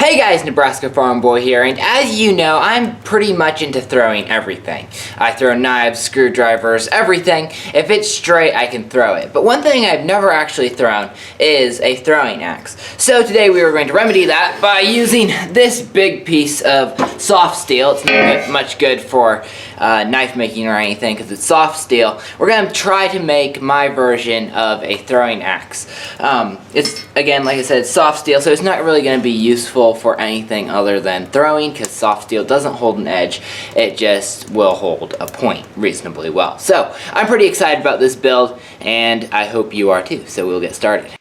Hey guys, Nebraska Farm Boy here, and as you know, I'm pretty much into throwing everything. I throw knives, screwdrivers, everything. If it's straight, I can throw it. But one thing I've never actually thrown is a throwing axe. So today we were going to remedy that by using this big piece of soft steel. It's not much good for knife making or anything because it's soft steel. We're going to try to make my version of a throwing axe. It's, again, like I said, soft steel, so it's not really going to be useful for anything other than throwing because soft steel doesn't hold an edge. It just will hold a point reasonably well. So I'm pretty excited about this build, and I hope you are too. So we'll get started.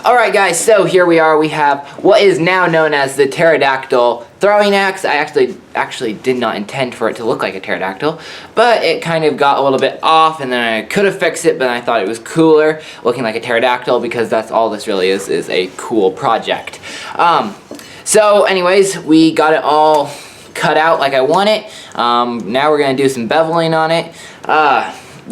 Alright guys, so here we are. We have what is now known as the pterodactyl throwing axe. I actually did not intend for it to look like a pterodactyl, but it kind of got a little bit off, and then I could have fixed it, but I thought it was cooler looking like a pterodactyl because that's all this really is a cool project. So anyways, we got it all cut out like I want it. Now we're going to do some beveling on it.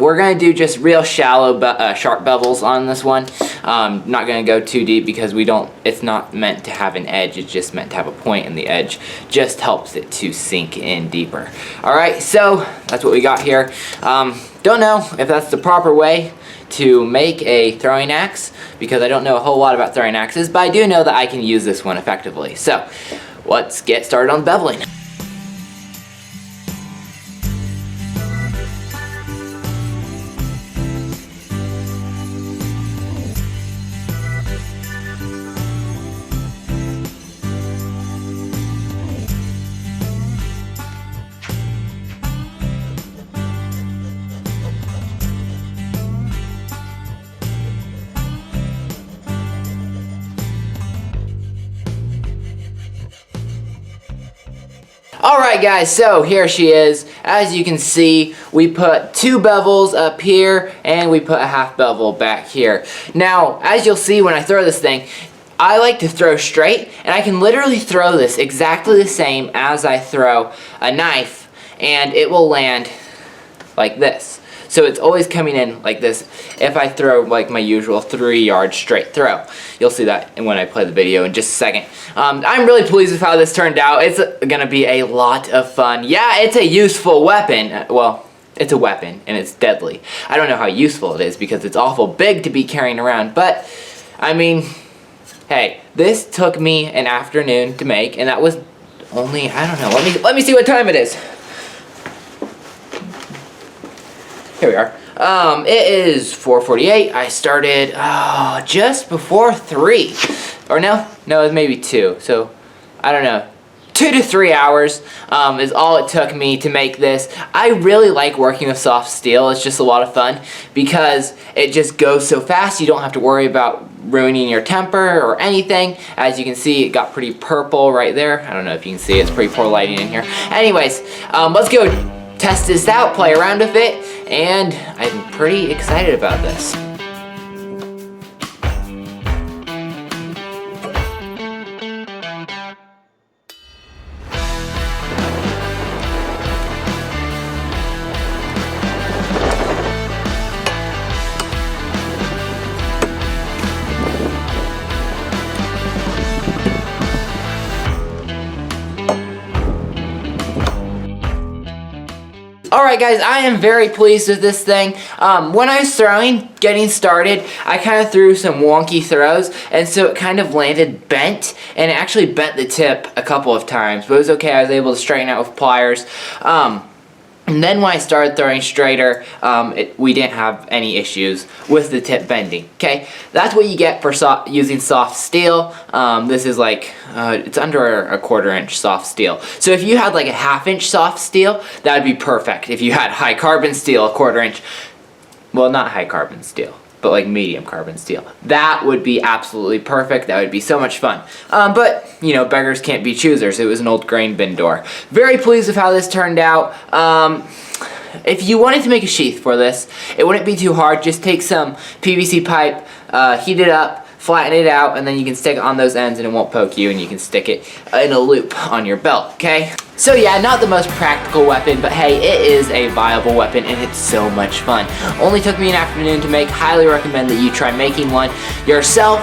we're gonna do just real shallow sharp bevels on this one. Not gonna go too deep because it's not meant to have an edge, it's just meant to have a point in the edge. Just helps it to sink in deeper. All right, so that's what we got here. Don't know if that's the proper way to make a throwing axe because I don't know a whole lot about throwing axes, but I do know that I can use this one effectively. So let's get started on beveling. Alright guys, so here she is. As you can see, we put 2 bevels up here and we put a half bevel back here. Now, as you'll see when I throw this thing, I like to throw straight, and I can literally throw this exactly the same as I throw a knife, and it will land like this. So it's always coming in like this if I throw like my usual 3-yard straight throw. You'll see that when I play the video in just a second. I'm really pleased with how this turned out. It's gonna be a lot of fun. Yeah, it's a useful weapon. Well, it's a weapon and it's deadly. I don't know how useful it is because it's awful big to be carrying around, but I mean, hey, this took me an afternoon to make, and that was only, I don't know, let me see what time it is. Here we are. It is 4:48. I started just before 3. Or no, it was maybe 2. So, I don't know. 2 to 3 hours is all it took me to make this. I really like working with soft steel. It's just a lot of fun because it just goes so fast. You don't have to worry about ruining your temper or anything. As you can see, it got pretty purple right there. I don't know if you can see it. It's pretty poor lighting in here. Anyways, let's go test this out, play around with it, and I'm pretty excited about this. Alright guys, I am very pleased with this thing. When I was getting started, I kind of threw some wonky throws, and so it kind of landed bent, and it actually bent the tip a couple of times, but it was okay. I was able to straighten out with pliers. And then when I started throwing straighter, we didn't have any issues with the tip bending, okay? That's what you get for using soft steel. This is like, it's under a 1/4 inch soft steel. So if you had like a 1/2 inch soft steel, that would be perfect. If you had high carbon steel, a 1/4 inch, well, not high carbon steel, but like medium carbon steel. That would be absolutely perfect. That would be so much fun. But, you know, beggars can't be choosers. It was an old grain bin door. Very pleased with how this turned out. If you wanted to make a sheath for this, it wouldn't be too hard. Just take some PVC pipe, heat it up, flatten it out, and then you can stick it on those ends and it won't poke you, and you can stick it in a loop on your belt, okay? So yeah, not the most practical weapon, but hey, it is a viable weapon and it's so much fun. Only took me an afternoon to make. Highly recommend that you try making one yourself.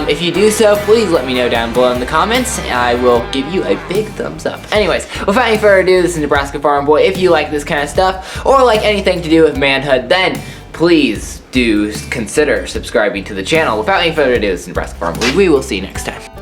If you do so, please let me know down below in the comments. I will give you a big thumbs up. Anyways, without any further ado, this is Nebraska Farm Boy. If you like this kind of stuff, or like anything to do with manhood, then please do consider subscribing to the channel. Without any further ado, this is Nebraska Farm Boy. We will see you next time.